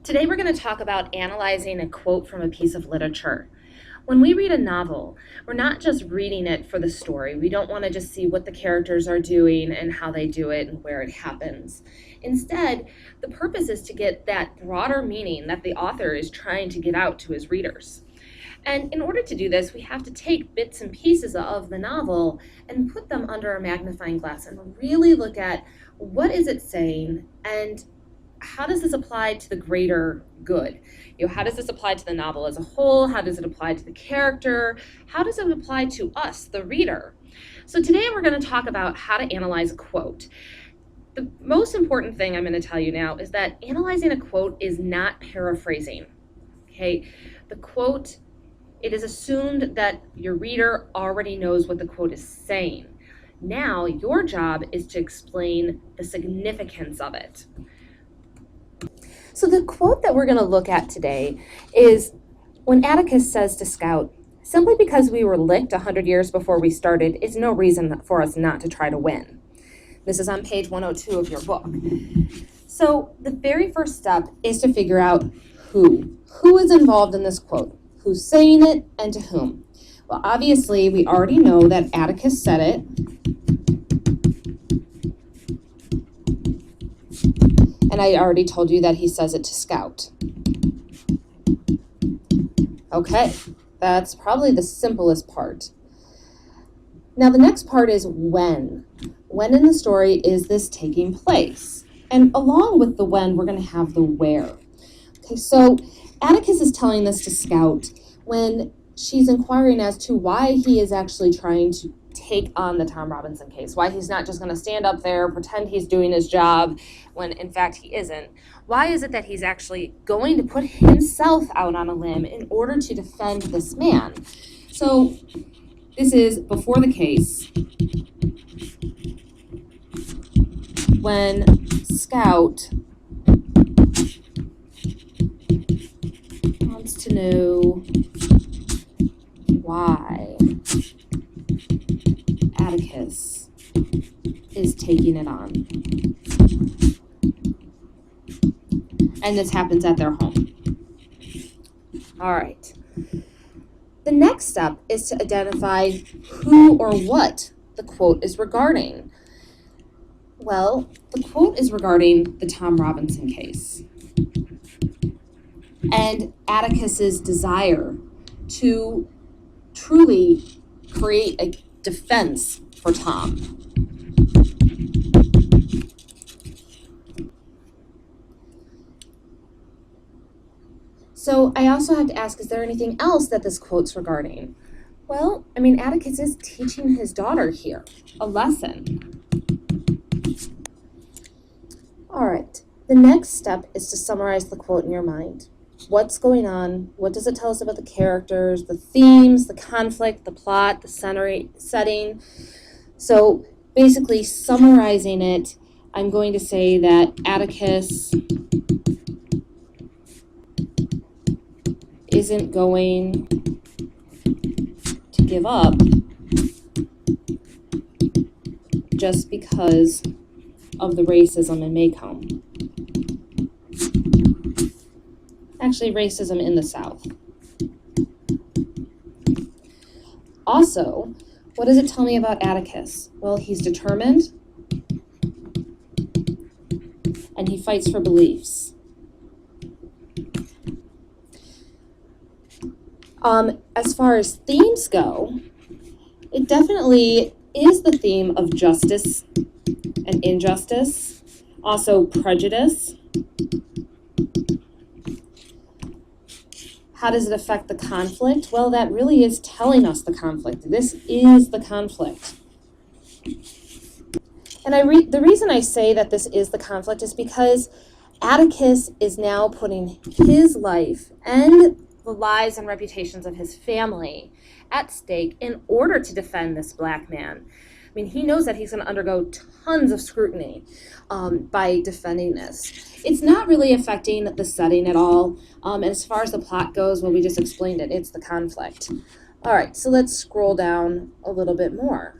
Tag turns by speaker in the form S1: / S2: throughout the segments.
S1: Today we're going to talk about analyzing a quote from a piece of literature. When we read a novel, we're not just reading it for the story. We don't want to just see what the characters are doing and how they do it and where it happens. Instead, the purpose is to get that broader meaning that the author is trying to get out to his readers. And in order to do this, we have to take bits and pieces of the novel and put them under a magnifying glass and really look at what is it saying and how does this apply to the greater good? How does this apply to the novel as a whole? How does it apply to the character? How does it apply to us, the reader? So today we're going to talk about how to analyze a quote. The most important thing I'm going to tell you now is that analyzing a quote is not paraphrasing. Okay, the quote, it is assumed that your reader already knows what the quote is saying. Now your job is to explain the significance of it. So the quote that we're going to look at today is when Atticus says to Scout, "Simply because we were licked 100 years before we started is no reason for us not to try to win." This is on page 102 of your book. So the very first step is to figure out who is involved in this quote, who's saying it, and to whom. Well, obviously, we already know that Atticus said it. And I already told you that he says it to Scout. Okay, that's probably the simplest part. Now the next part is when. When in the story is this taking place? And along with the when, we're going to have the where. Okay, so Atticus is telling this to Scout when she's inquiring as to why he is actually trying to take on the Tom Robinson case, why he's not just going to stand up there, pretend he's doing his job, when in fact he isn't. Why is it that he's actually going to put himself out on a limb in order to defend this man? So this is before the case, when Scout wants to know why Atticus is taking it on. And this happens at their home. All right. The next step is to identify who or what the quote is regarding. Well, the quote is regarding the Tom Robinson case and Atticus's desire to truly create a defense for Tom. So I also have to ask, is there anything else that this quote's regarding? Well, Atticus is teaching his daughter here a lesson. All right, the next step is to summarize the quote in your mind. What's going on? What does it tell us about the characters, the themes, the conflict, the plot, the setting? So basically summarizing it, I'm going to say that Atticus isn't going to give up just because of the racism in Maycomb. Actually, racism in the South. Also, what does it tell me about Atticus? Well, he's determined and he fights for beliefs. As far as themes go, it definitely is the theme of justice and injustice, also prejudice. How does it affect the conflict? Well, that really is telling us the conflict. This is the conflict. And the reason I say that this is the conflict is because Atticus is now putting his life and the lives and reputations of his family at stake in order to defend this black man. He knows that he's going to undergo tons of scrutiny by defending this. It's not really affecting the setting at all. And as far as the plot goes, well, we just explained it. It's the conflict. All right, so let's scroll down a little bit more.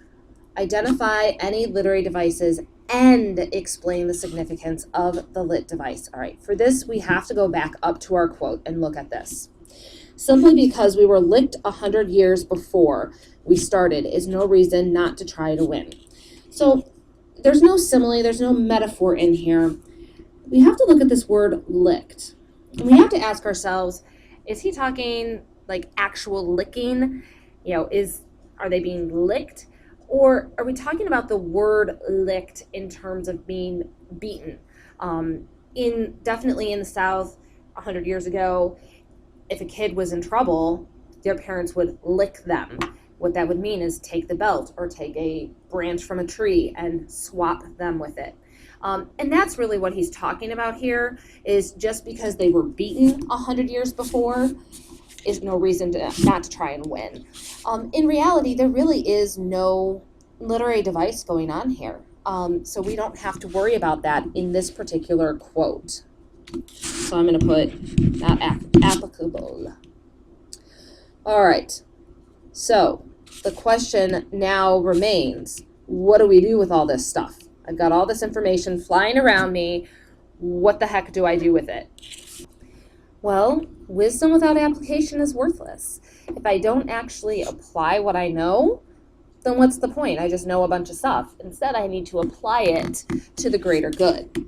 S1: Identify any literary devices and explain the significance of the lit device. All right, for this, we have to go back up to our quote and look at this. Simply because we were licked 100 years before we started is no reason not to try to win. So there's no simile, there's no metaphor in here. We have to look at this word licked. And we have to ask ourselves, is he talking like actual licking? Are they being licked? Or are we talking about the word licked in terms of being beaten? Definitely in the South 100 years ago, if a kid was in trouble, their parents would lick them. What that would mean is take the belt or take a branch from a tree and swap them with it. And that's really what he's talking about here, is just because they were beaten 100 years before is no reason not to try and win. In reality, there really is no literary device going on here. So we don't have to worry about that in this particular quote. So I'm going to put not applicable. All right. So the question now remains, what do we do with all this stuff? I've got all this information flying around me. What the heck do I do with it? Well, wisdom without application is worthless. If I don't actually apply what I know, then what's the point? I just know a bunch of stuff. Instead, I need to apply it to the greater good.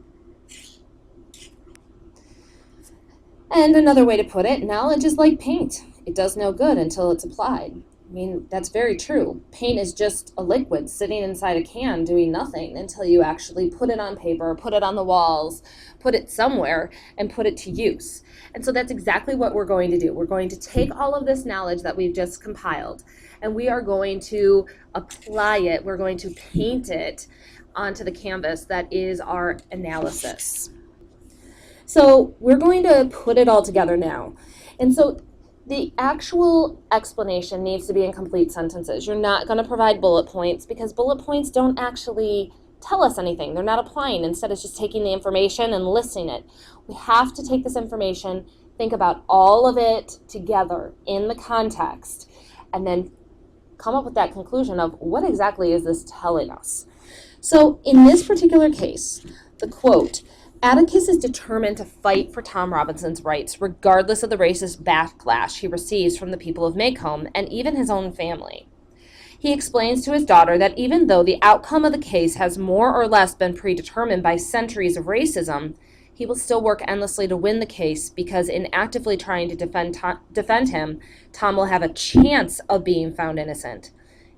S1: And another way to put it, knowledge is like paint. It does no good until it's applied. I mean, that's very true. Paint is just a liquid sitting inside a can doing nothing until you actually put it on paper, put it on the walls, put it somewhere, and put it to use. And so that's exactly what we're going to do. We're going to take all of this knowledge that we've just compiled, and we are going to apply it. We're going to paint it onto the canvas that is our analysis. So we're going to put it all together now. And so the actual explanation needs to be in complete sentences. You're not going to provide bullet points because bullet points don't actually tell us anything. They're not applying. Instead, it's just taking the information and listing it. We have to take this information, think about all of it together in the context, and then come up with that conclusion of what exactly is this telling us. So in this particular case, the quote, Atticus is determined to fight for Tom Robinson's rights, regardless of the racist backlash he receives from the people of Maycomb and even his own family. He explains to his daughter that even though the outcome of the case has more or less been predetermined by centuries of racism, he will still work endlessly to win the case because in actively trying to defend him, Tom will have a chance of being found innocent.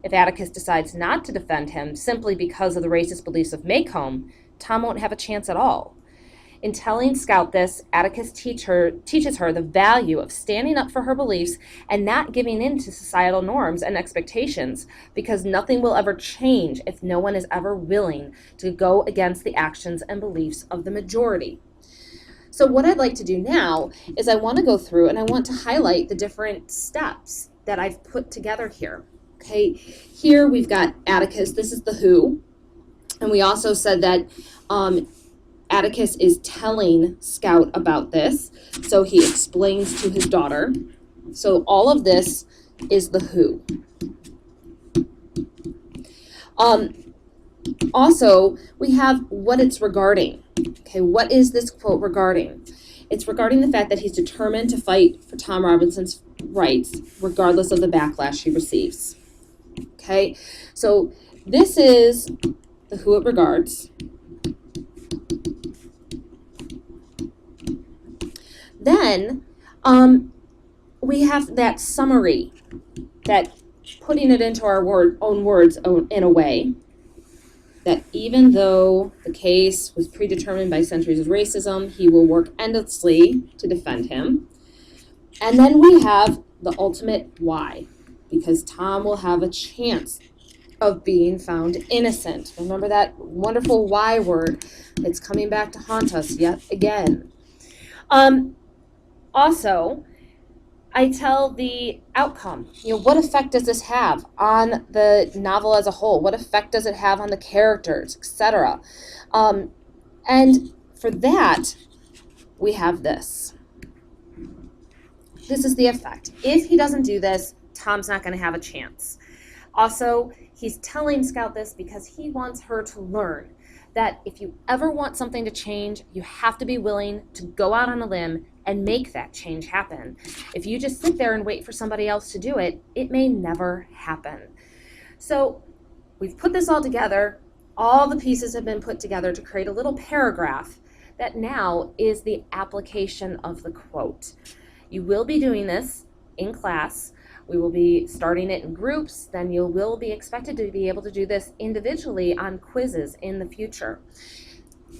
S1: If Atticus decides not to defend him simply because of the racist beliefs of Maycomb, Tom won't have a chance at all. In telling Scout this, Atticus teaches her the value of standing up for her beliefs and not giving in to societal norms and expectations, because nothing will ever change if no one is ever willing to go against the actions and beliefs of the majority. So what I'd like to do now is I want to go through and I want to highlight the different steps that I've put together here. Okay, here we've got Atticus. This is the who. And we also said that Atticus is telling Scout about this, so he explains to his daughter. So all of this is the who. Also, we have what it's regarding. Okay, what is this quote regarding? It's regarding the fact that he's determined to fight for Tom Robinson's rights, regardless of the backlash he receives. Okay, so this is the who it regards. Then we have that summary, that putting it into our own words in a way that even though the case was predetermined by centuries of racism, he will work endlessly to defend him. And then we have the ultimate why, because Tom will have a chance of being found innocent. Remember that wonderful why word? It's coming back to haunt us yet again. Also, I tell the outcome. What effect does this have on the novel as a whole? What effect does it have on the characters, etc.? And for that, we have this. This is the effect. If he doesn't do this, Tom's not going to have a chance. Also, he's telling Scout this because he wants her to learn that if you ever want something to change, you have to be willing to go out on a limb and make that change happen. If you just sit there and wait for somebody else to do it, it may never happen. So we've put this all together. All the pieces have been put together to create a little paragraph that now is the application of the quote. You will be doing this in class. We will be starting it in groups. Then you will be expected to be able to do this individually on quizzes in the future.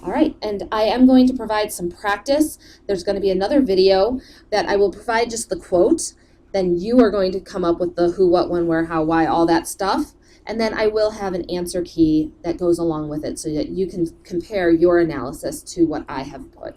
S1: All right, and I am going to provide some practice. There's going to be another video that I will provide just the quote. Then you are going to come up with the who, what, when, where, how, why, all that stuff. And then I will have an answer key that goes along with it so that you can compare your analysis to what I have put.